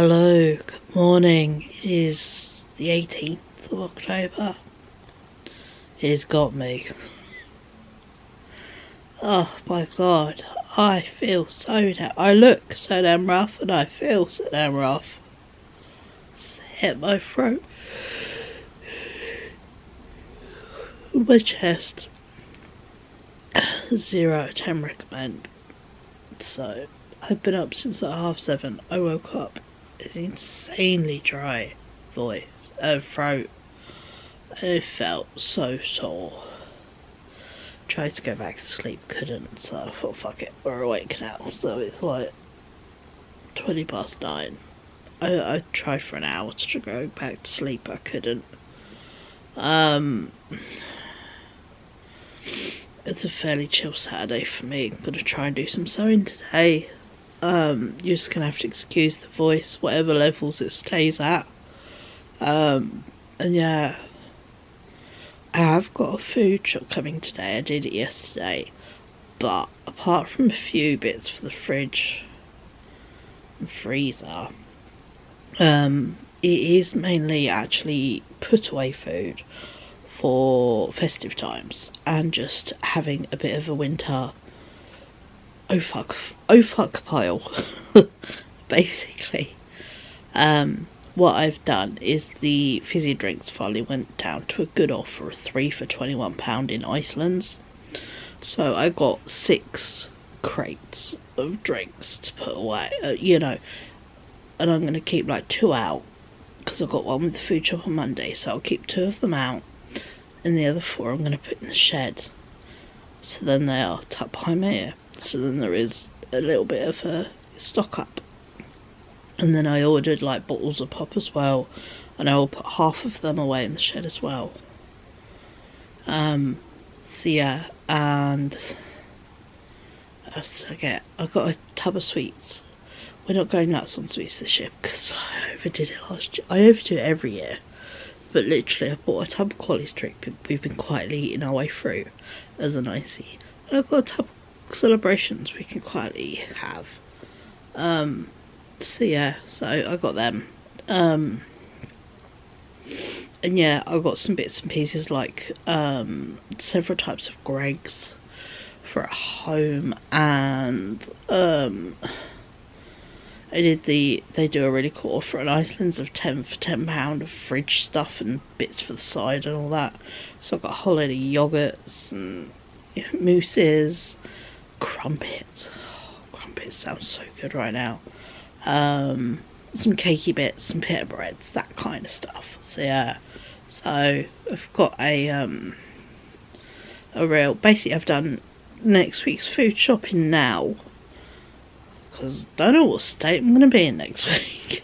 Hello, good morning. It is the 18th of October. It has got me. Oh my god, I feel so damn. I look so damn rough and I feel so damn rough. It's hit my throat, my chest. 0 out of 10 recommend. So, I've been up since like 7:30. I woke up with an insanely dry throat. It felt so sore. Tried to go back to sleep, couldn't, so I thought fuck it, we're awake now. So it's like 9:20. I tried for an hour to go back to sleep, I couldn't. It's a fairly chill Saturday for me. I'm gonna try and do some sewing today. You're just gonna have to excuse the voice, whatever levels it stays at. And yeah, I have got a food shop coming today. I did it yesterday, but apart from a few bits for the fridge and freezer, it is mainly actually put away food for festive times and just having a bit of a winter oh fuck pile. Basically, what I've done is the fizzy drinks finally went down to a good offer of 3 for £21 in Iceland. So I got 6 crates of drinks to put away, and I'm going to keep like 2 out because I've got one with the food shop on Monday, so I'll keep 2 of them out and the other 4 I'm going to put in the shed, so then they are tucked behind my ear, so then there is a little bit of a stock up. And then I ordered like bottles of pop as well, and I will put half of them away in the shed as well. So yeah, and what else did I get? I got a tub of sweets. We're not going nuts on sweets this year because I overdid it last year. I overdo it every year, but literally I bought a tub of quality streak. We've been quietly eating our way through as an icy, and I've got a tub of celebrations we can quietly have. So yeah, so I got them. And yeah, I got some bits and pieces like several types of Greggs for at home, and they do a really cool offer in Iceland of 10 for £10 of fridge stuff and bits for the side and all that. So I've got holiday yogurts and mousses, crumpets. Oh, crumpets sounds so good right now. Some cakey bits, some pita breads, that kind of stuff. So yeah, so I've got basically I've done next week's food shopping now, because I don't know what state I'm going to be in next week.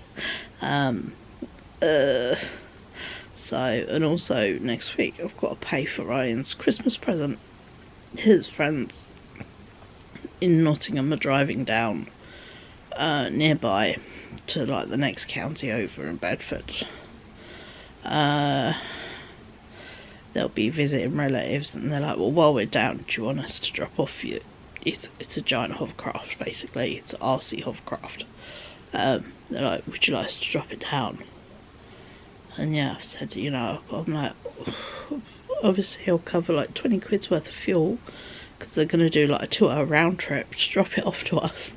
So, and also next week I've got to pay for Ryan's Christmas present. His friends in Nottingham are driving down nearby to like the next county over in Bedford. They'll be visiting relatives, and they're like, well, while we're down, do you want us to drop off you? It's a giant hovercraft, basically. It's an RC hovercraft. They're like, would you like us to drop it down? And yeah, I've said, I'm like, obviously I'll cover like 20 quid's worth of fuel, because they're going to do like a 2-hour round trip to drop it off to us.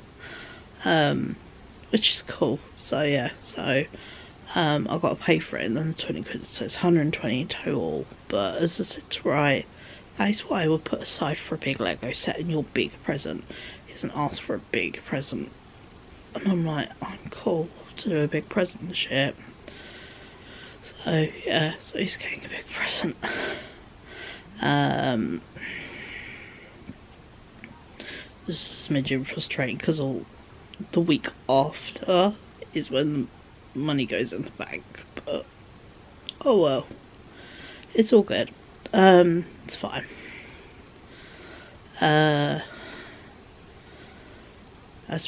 Which is cool. So yeah, I've got to pay for it, and then the 20 quid, so it's 120 in total. But as I said to Ryan, that is what I would put aside for a big Lego set, and your big present isn't asked for a big present. And I'm like, I'm cool to do a big present this year. So yeah, so he's getting a big present. This is smidgen frustrating because all the week after is when the money goes in the bank, but oh well, it's all good. It's fine. That's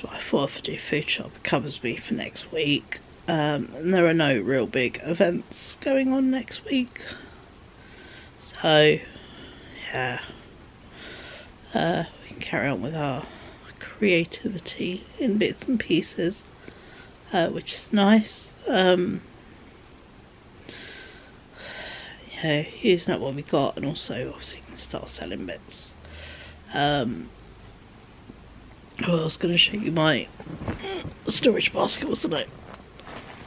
what I thought if I do food shop, it covers me for next week. And there are no real big events going on next week, so yeah, we can carry on with our creativity in bits and pieces. which is nice. Yeah, using up what we got, and also obviously can start selling bits. Well, I was going to show you my storage basket, wasn't I?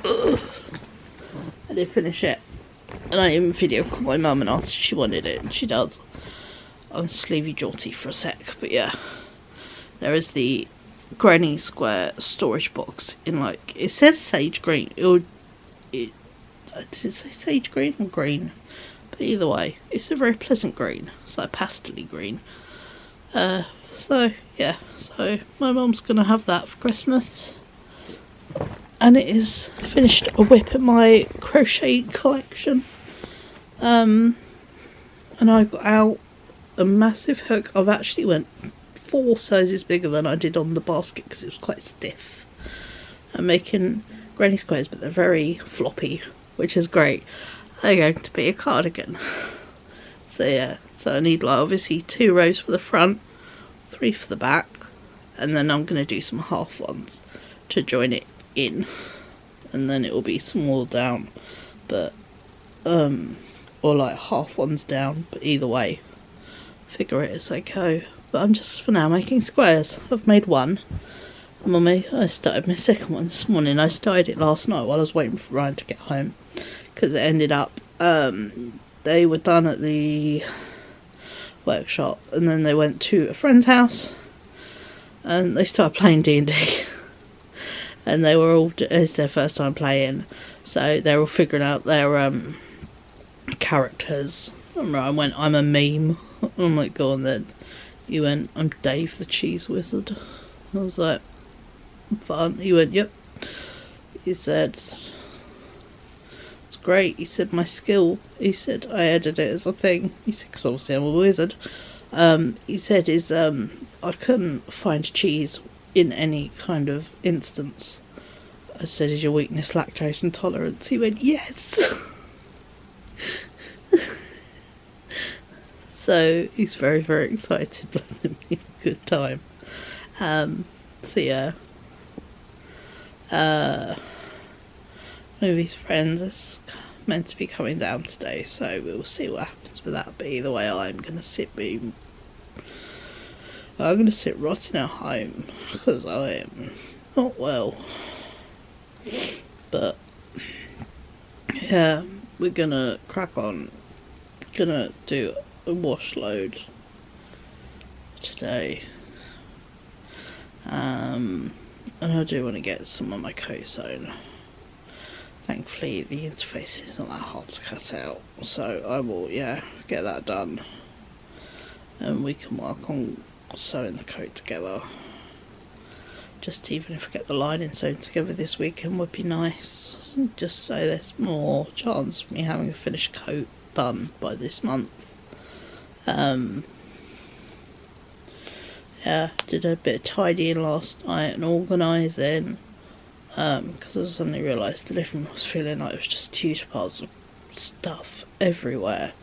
Ugh. I did finish it, and I even video called my mum and asked if she wanted it, and she does. I'll just leave you jaunty for a sec, but yeah, there is the granny square storage box in, like, it says sage green. Does it say sage green or green? But either way, it's a very pleasant green. It's like pastel-y green. So yeah, so my mum's gonna have that for Christmas, and it is finished a whip in my crochet collection. And I got out a massive hook. I've actually went 4 sizes bigger than I did on the basket because it was quite stiff. I'm making granny squares, but they're very floppy, which is great. They're going to be a cardigan. So yeah, so I need, like, obviously 2 rows for the front, 3 for the back, and then I'm going to do some half ones to join it in, and then it will be some more down, but or like half ones down, but either way, figure it as I go. But I'm just for now making squares. I've made one. I started my second one this morning. I started it last night while I was waiting for Ryan to get home, because it ended up they were done at the workshop, and then they went to a friend's house and they started playing D&D. And they were all, it's their first time playing, so they're all figuring out their characters. And Ryan went, I'm a meme. I'm like, go on then. He went, I'm Dave the Cheese Wizard. I was like, fun. He went, yep. He said, it's great. He said, my skill, he said, I added it as a thing. He said, because obviously I'm a wizard. He said, is I couldn't find cheese in any kind of instance. I said, is your weakness lactose intolerance? He went, yes. So he's very, very excited. Bless him. He had a good time. So yeah, movie's friends is meant to be coming down today, so we'll see what happens with that. But either way, I'm gonna sit rotting at home because I am not well. But yeah, we're gonna crack on. Gonna do a wash load today. And I do want to get some of my coat sewn. Thankfully the interface isn't that hard to cut out, so I will, yeah, get that done, and we can work on sewing the coat together. Just even if I get the lining sewn together this weekend would be nice, just so there's more chance of me having a finished coat done by this month. Yeah, did a bit of tidying last night and organising, because I suddenly realised the living room was feeling like it was just huge piles of stuff everywhere.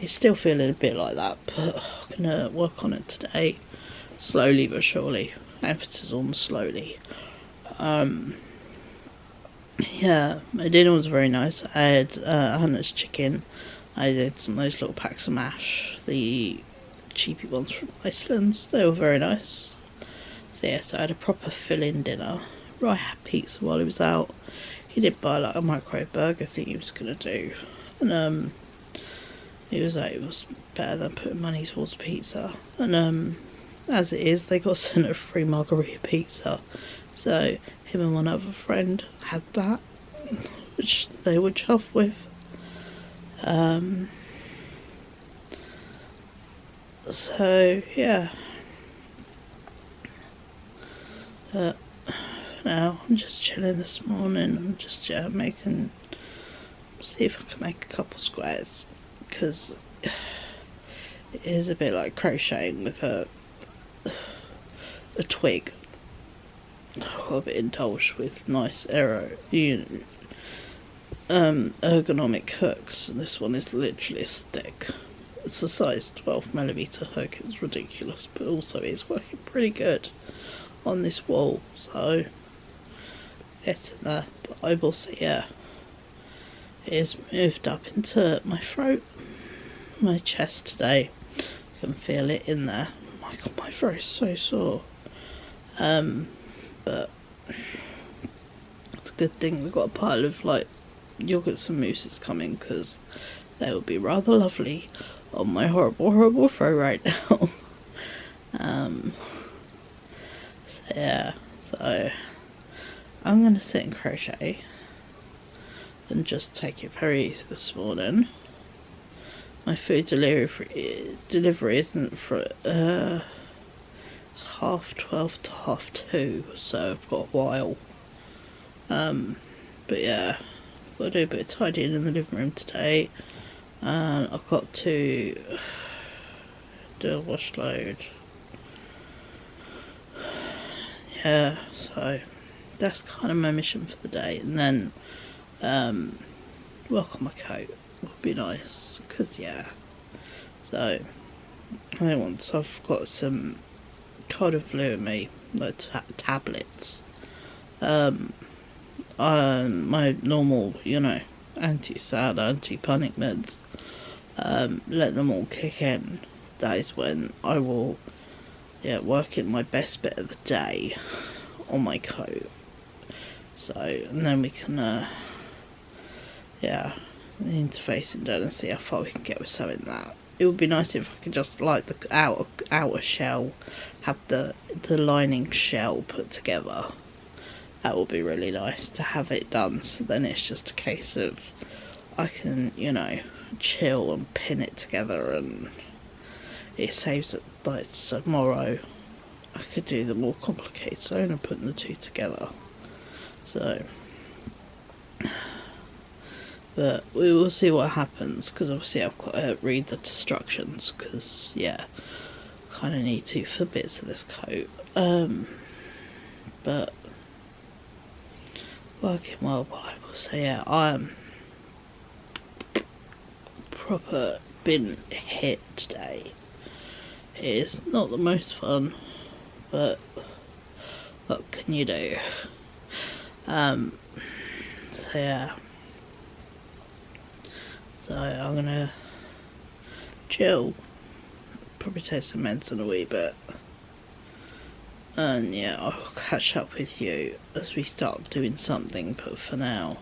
It's still feeling a bit like that, but I'm gonna work on it today, slowly but surely. Emphasis on slowly. Yeah, my dinner was very nice. I had Hannah's chicken. I did some of those little packs of mash, the cheapy ones from Iceland. They were very nice. So yeah, so I had a proper fill-in dinner. Roy had pizza while he was out. He did buy like a microwave burger thing he was gonna do, and he was like, it was better than putting money towards pizza. And as it is, they got sent a free margarita pizza, so him and one other friend had that, which they were chuffed with. So yeah, now I'm just chilling this morning. I'm just making, see if I can make a couple squares, because it is a bit like crocheting with a twig. I got a bit indulged with nice ergonomic hooks, and this one is literally a stick. It's a size 12mm hook. It's ridiculous, but also it's working pretty good on this wall. So getting there, but I will see. Yeah, it is moved up into my throat, my chest today. I can feel it in there. Oh my god, my throat is so sore. But it's a good thing we've got a pile of like yogurts and mousses coming, because they would be rather lovely on my horrible throat right now. So yeah, so I'm gonna sit and crochet and just take it very easy this morning. My food delivery isn't for it's 12:30 to 2:30, so I've got a while. But yeah, I've got to do a bit of tidying in the living room today. I've got to do a wash load. Yeah, so that's kind of my mission for the day. And then work on my coat would be nice, because yeah, so once I've got some kind of flu in me, like tablets, my normal, you know, anti-sad, anti-panic meds, let them all kick in. That is when I will, yeah, work in my best bit of the day on my coat. So, and then we can, yeah, interfacing down and see how far we can get with sewing that. It would be nice if I could just, like, the outer shell, have the lining shell put together. That would be really nice to have it done, so then it's just a case of I can, you know, chill and pin it together, and it saves it, like, tomorrow I could do the more complicated sewing and putting the two together. So, but we will see what happens, because obviously I've got to read the instructions, because yeah, kind of need to for bits of this coat. But working well, I will say, yeah, I'm proper been hit today. It is not the most fun, but what can you do? So yeah, so I'm gonna chill, probably take some meds in a wee bit, and yeah, I'll catch up with you as we start doing something. But for now,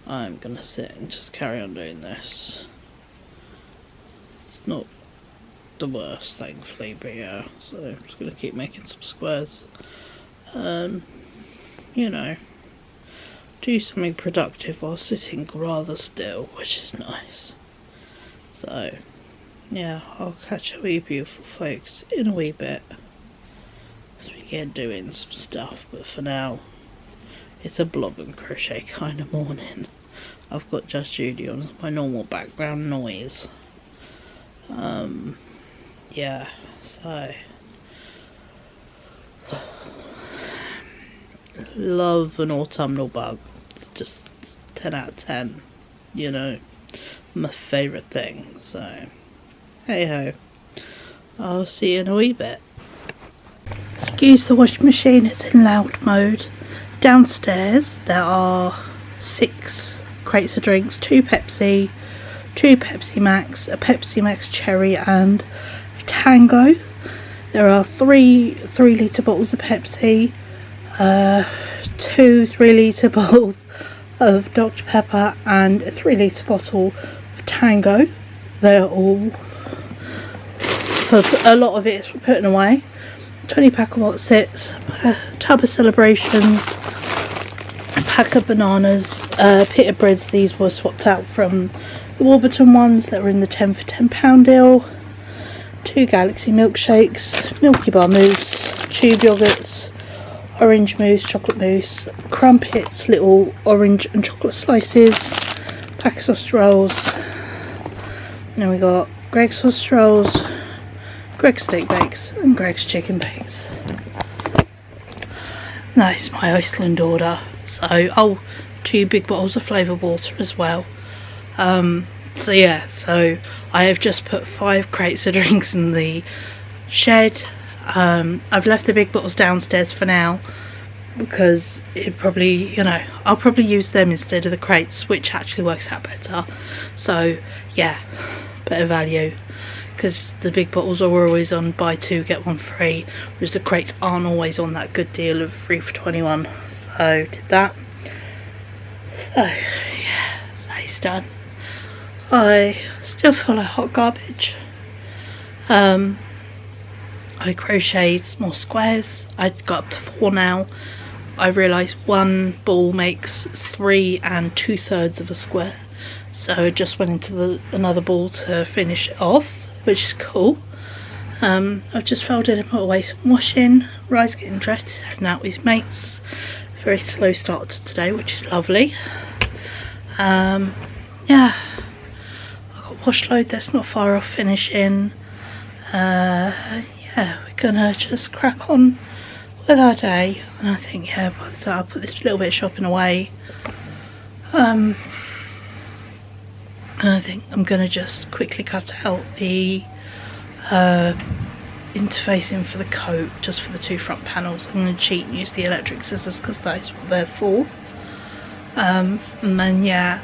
I'm gonna sit and just carry on doing this. It's not the worst, thankfully, but yeah, so I'm just gonna keep making some squares. You know, do something productive while sitting rather still, which is nice. So yeah, I'll catch up with you beautiful folks in a wee bit as we get doing some stuff. But for now, it's a blob and crochet kind of morning. I've got Just Judy on as my normal background noise. Yeah, so love an autumnal bug. It's just 10 out of 10, you know, my favourite thing. So hey ho, I'll see you in a wee bit. Excuse the washing machine, it's in loud mode. Downstairs there are 6 crates of drinks, 2 Pepsi, 2 Pepsi Max, a Pepsi Max Cherry and a Tango. There are 3 3-litre bottles of Pepsi, 2 3-litre bottles of Dr Pepper and a 3-litre bottle of Tango. They're all, a lot of it is for putting away. 20 pack of Wotsits, a tub of Celebrations, a pack of bananas, pita breads. These were swapped out from the Warburton ones that were in the 10 for £10 deal. 2 Galaxy milkshakes, Milky Bar mousse, tube yogurts, orange mousse, chocolate mousse, crumpets, little orange and chocolate slices, pack of sausage rolls. Then we got Greg's sausage rolls, Greg's steak bakes and Greg's chicken bakes. That is my Iceland order. So, 2 big bottles of flavoured water as well. So yeah, so I have just put 5 crates of drinks in the shed. I've left the big bottles downstairs for now, because it probably, you know, I'll probably use them instead of the crates, which actually works out better. So yeah, better value, because the big bottles are always on buy two get one free, whereas the crates aren't always on that good deal of 3 for 21. So did that. So yeah, that is done. I still feel like hot garbage. I crocheted more squares. I got up to 4 now. I realised one ball makes 3 2/3 of a square, so I just went into another ball to finish it off, which is cool. I've just folded and put away some washing. Rye's getting dressed, he's heading out with his mates. Very slow start to today, which is lovely. Yeah, I've got wash load that's not far off finishing. Yeah, we're gonna just crack on with our day, and I think, yeah, by the time I'll put this little bit of shopping away, and I think I'm gonna just quickly cut out the interfacing for the coat, just for the 2 front panels. I'm gonna cheat and use the electric scissors because that is what they're for. And then yeah,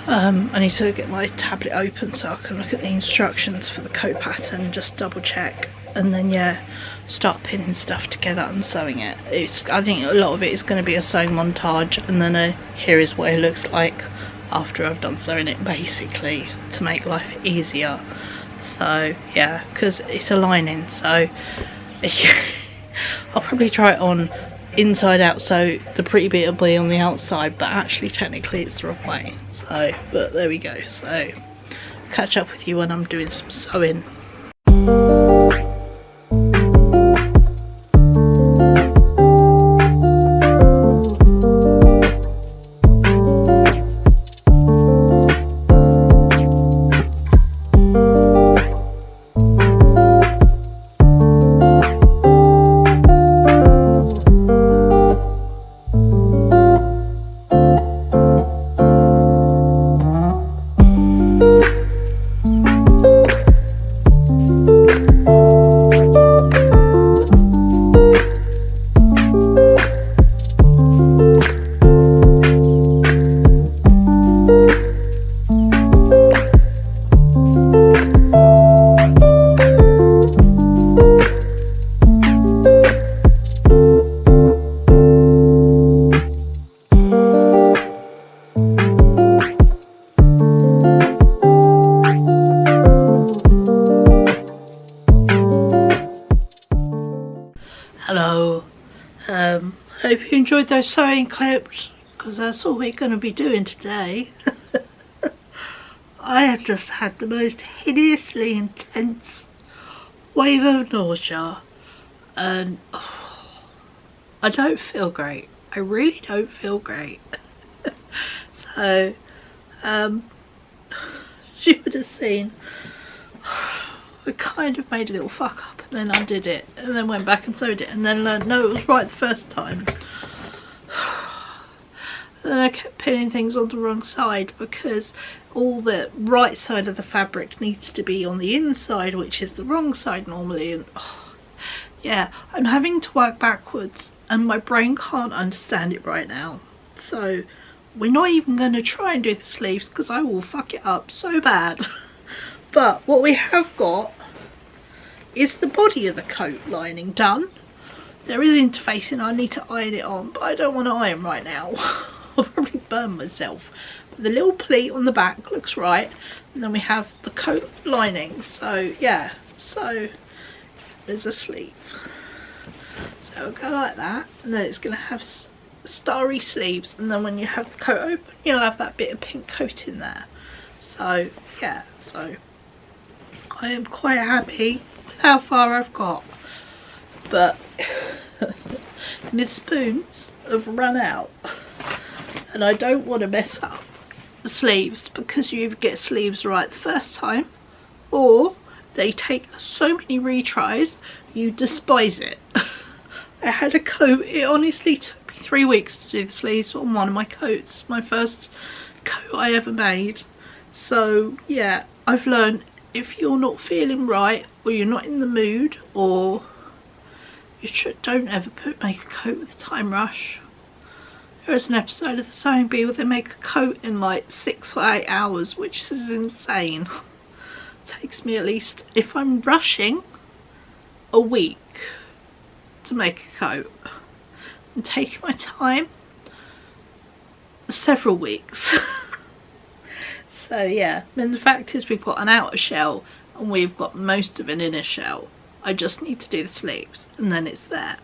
I need to get my tablet open so I can look at the instructions for the coat pattern, just double check, and then yeah, start pinning stuff together and sewing it. I think a lot of it is going to be a sewing montage, and then here is what it looks like after I've done sewing it, basically, to make life easier. So yeah, because it's a lining, so I'll probably try it on inside out, so the pretty bit will be on the outside, but actually technically it's the wrong way. So, but there we go. So catch up with you when I'm doing some sewing. Hello, hope you enjoyed those sewing clips, because that's all we're going to be doing today. I have just had the most hideously intense wave of nausea, and I don't feel great. I really don't feel great. So you would have seen I kind of made a little fuck up and then undid it, and then went back and sewed it, and then learned no, it was right the first time. And then I kept pinning things on the wrong side, because all the right side of the fabric needs to be on the inside, which is the wrong side normally. And yeah, I'm having to work backwards, and my brain can't understand it right now. So we're not even going to try and do the sleeves, because I will fuck it up so bad. But what we have got is the body of the coat lining done. There is interfacing, I need to iron it on, but I don't want to iron right now. I'll probably burn myself. But the little pleat on the back looks right, and then we have the coat lining. So yeah, so there's a sleeve. So it'll go like that, and then it's going to have starry sleeves, and then when you have the coat open, you'll have that bit of pink coat in there. So yeah, so I am quite happy with how far I've got, but my spoons have run out, and I don't want to mess up the sleeves, because you either get sleeves right the first time, or they take so many retries you despise it. I had a coat, it honestly took me 3 weeks to do the sleeves on one of my coats, my first coat I ever made. So yeah, I've learned, if you're not feeling right, or you're not in the mood, or don't ever make a coat with a time rush. There is an episode of the Sewing Bee where they make a coat in like 6 or 8 hours, which is insane. It takes me at least, if I'm rushing, a week to make a coat. And taking my time, several weeks. So yeah, and the fact is we've got an outer shell and we've got most of an inner shell. I just need to do the sleeves and then it's there.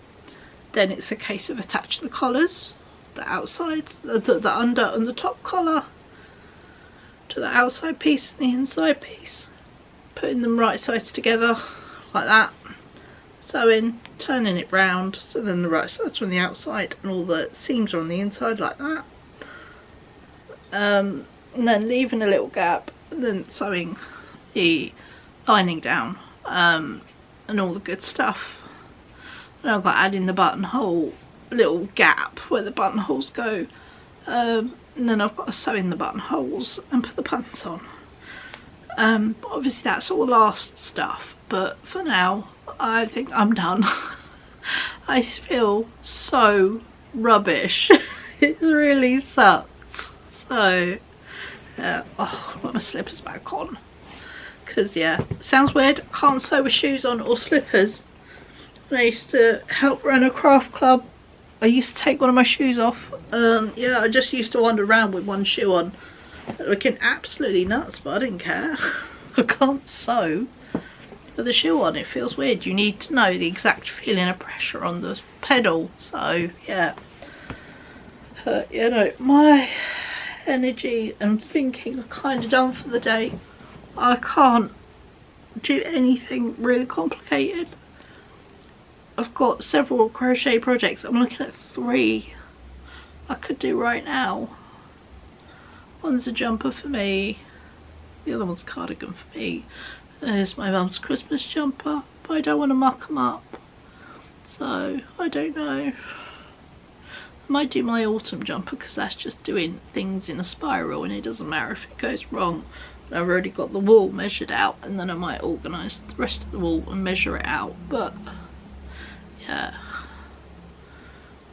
Then it's a case of attaching the collars, the outside, the under and the top collar to the outside piece and the inside piece, putting them right sides together like that, sewing, turning it round so then the right sides are on the outside and all the seams are on the inside like that, and then leaving a little gap and then sewing the lining down, and all the good stuff. And I've got adding the buttonhole little gap where the buttonholes go, and then I've got to sew in the buttonholes and put the buttons on. Obviously that's all last stuff, but for now I think I'm done. I feel so rubbish. It really sucks. So oh, I've got my slippers back on because yeah, sounds weird, I can't sew with shoes on or slippers. When I used to help run a craft club, I used to take one of my shoes off. Yeah, I just used to wander around with one shoe on, looking absolutely nuts, but I didn't care. I can't sew with the shoe on, it feels weird. You need to know the exact feeling of pressure on the pedal, so yeah. You know, my energy and thinking are kind of done for the day. I can't do anything really complicated. I've got several crochet projects. I'm looking at 3 I could do right now. One's a jumper for me, the other one's a cardigan for me. There's my mum's Christmas jumper, but I don't want to muck them up, so I don't know. I might do my autumn jumper because that's just doing things in a spiral and it doesn't matter if it goes wrong. But I've already got the wool measured out, and then I might organise the rest of the wool and measure it out. But yeah,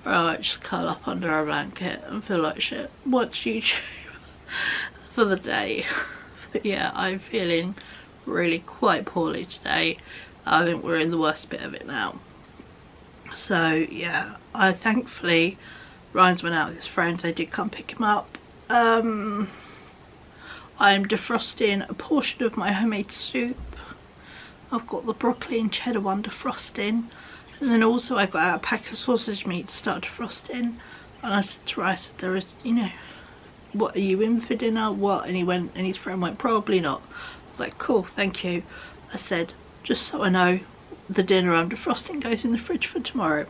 or I might just curl up under a blanket and feel like shit, watch YouTube for the day. But yeah, I'm feeling really quite poorly today. I think we're in the worst bit of it now. So yeah, I thankfully Ryan's went out with his friend, they did come pick him up. I'm defrosting a portion of my homemade soup. I've got the broccoli and cheddar one defrosting, and then also I got out a pack of sausage meat to start defrosting. And I said to Ryan, I said, there is, you know, what are you in for dinner? What? And he went, and his friend went, probably not. I was like, cool, thank you. I said, just so I know, the dinner I'm defrosting goes in the fridge for tomorrow.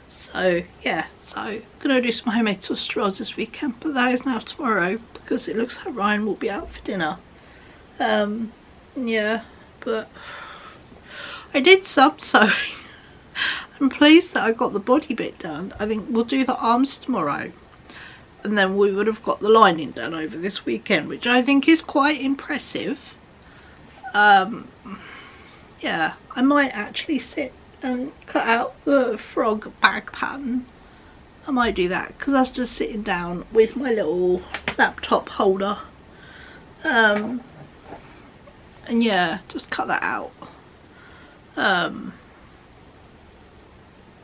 So yeah, so I'm gonna do some homemade sausage rolls this weekend, but that is now tomorrow because it looks like Ryan will be out for dinner. Yeah, but I did some sewing. I'm pleased that I got the body bit done. I think we'll do the arms tomorrow, and then we would have got the lining done over this weekend, which I think is quite impressive. Yeah, I might actually sit and cut out the frog bag pattern. I might do that because that's just sitting down with my little laptop holder. And yeah, just cut that out. And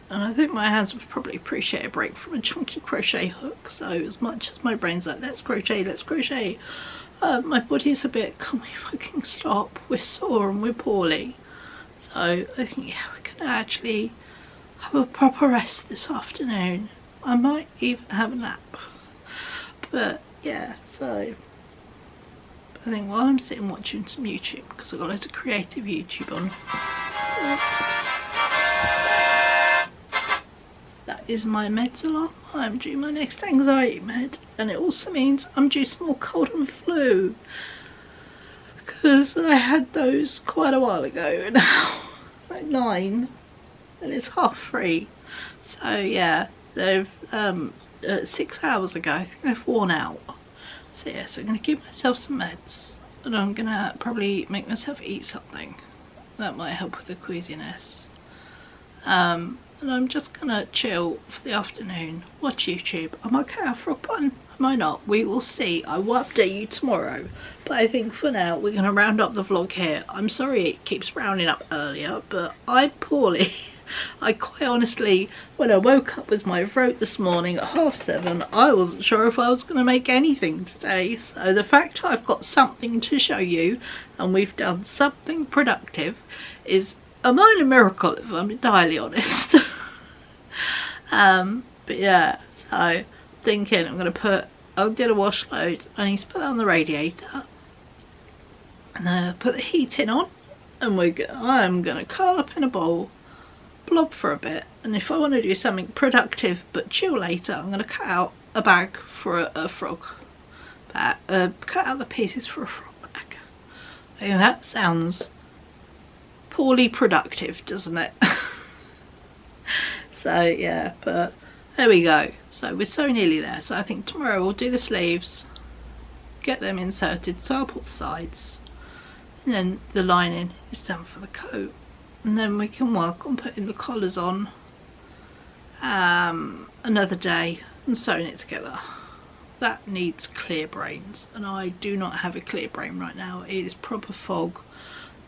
I think my hands would probably appreciate a break from a chunky crochet hook. So as much as my brain's like, let's crochet, my body's a bit, can we fucking stop? We're sore and we're poorly. So I think, yeah, we're gonna actually have a proper rest this afternoon. I might even have a nap. But yeah, so I think while I'm sitting watching some YouTube, because I've got loads of creative YouTube on. That is my meds alarm. I'm due my next anxiety med, and it also means I'm due some more cold and flu, because I had those quite a while ago now, like 9, and it's 3:30. So yeah, they've 6 hours ago, I think they've worn out. So yeah, so I'm gonna give myself some meds, and I'm gonna probably make myself eat something that might help with the queasiness. And I'm just gonna chill for the afternoon, watch YouTube. I might cut out frog button, I might not, we will see. I will update you tomorrow, but I think for now we're gonna round up the vlog here. I'm sorry it keeps rounding up earlier, but I'm poorly. I quite honestly, when I woke up with my throat this morning at 7:30, I wasn't sure if I was going to make anything today. So the fact I've got something to show you and we've done something productive is a minor miracle, if I'm entirely honest. But yeah, so thinking I'm going to put, I did a wash load, I need to put that on the radiator and put the heating on, and I'm going to curl up in a ball, blob for a bit, and if I want to do something productive but chill later, I'm going to cut out a bag for a frog bag, cut out the pieces for a frog bag. I think that sounds poorly productive, doesn't it? So yeah, but there we go. So we're so nearly there. So I think tomorrow we'll do the sleeves, get them inserted, sample the sides, and then the lining is done for the coat. And then we can work on putting the collars on another day and sewing it together. That needs clear brains, and I do not have a clear brain right now. It is proper fog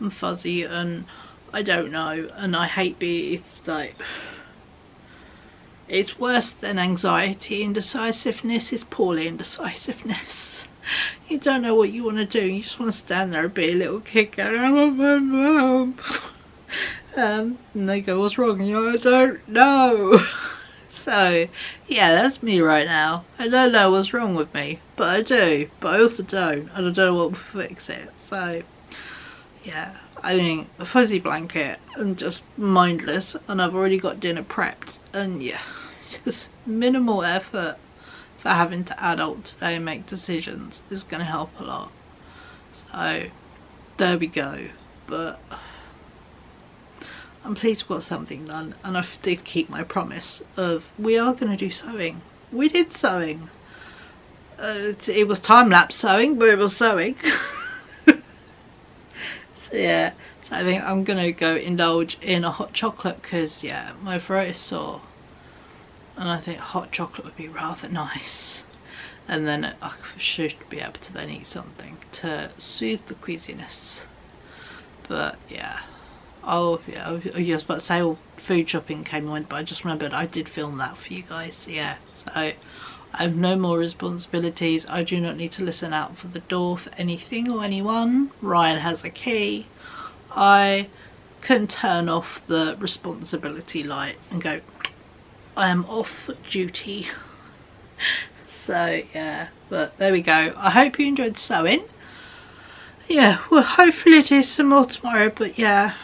and fuzzy, and I don't know, and I hate being, it's like, it's worse than anxiety. Indecisiveness is poorly indecisiveness. You don't know what you want to do, you just want to stand there and be a little kid going, and they go, what's wrong? And you're like, I don't know. So yeah, that's me right now. I don't know what's wrong with me, but I do, but I also don't, and I don't know what will fix it. So yeah, I mean, a fuzzy blanket and just mindless, and I've already got dinner prepped, and yeah, just minimal effort for having to adult today and make decisions is going to help a lot. So there we go. But I'm pleased we got something done, and I did keep my promise of we are going to do sewing. We did sewing. It was time-lapse sewing, but it was sewing. So yeah, so I think I'm going to go indulge in a hot chocolate, because yeah, my throat is sore, and I think hot chocolate would be rather nice. And then I should be able to then eat something to soothe the queasiness. But yeah. Oh yeah, I was about to say, well, food shopping came and went, but I just remembered I did film that for you guys. So yeah, so I have no more responsibilities. I do not need to listen out for the door for anything or anyone. Ryan has a key. I can turn off the responsibility light and go, I am off duty. So yeah, but there we go. I hope you enjoyed sewing. Yeah, well, hopefully do some more tomorrow, but yeah,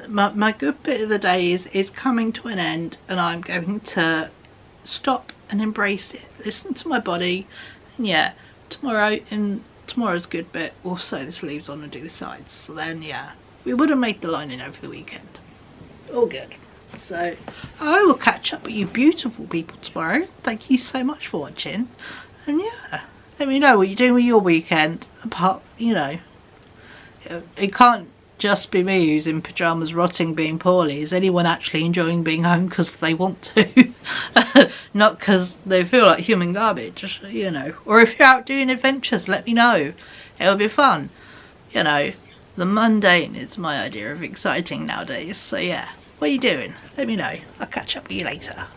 my good bit of the day is coming to an end, and I'm going to stop and embrace it, listen to my body, and yeah, tomorrow's good bit we'll sew the sleeves on and do the sides. So then yeah, we would have made the lining over the weekend. All good. So I will catch up with you beautiful people tomorrow. Thank you so much for watching, and yeah, let me know what you're doing with your weekend. Apart, you know, it can't just be me who's in pyjamas rotting being poorly. Is anyone actually enjoying being home because they want to? Not because they feel like human garbage, you know. Or if you're out doing adventures, let me know. It'll be fun. You know, the mundane is my idea of exciting nowadays. So yeah, what are you doing? Let me know. I'll catch up with you later.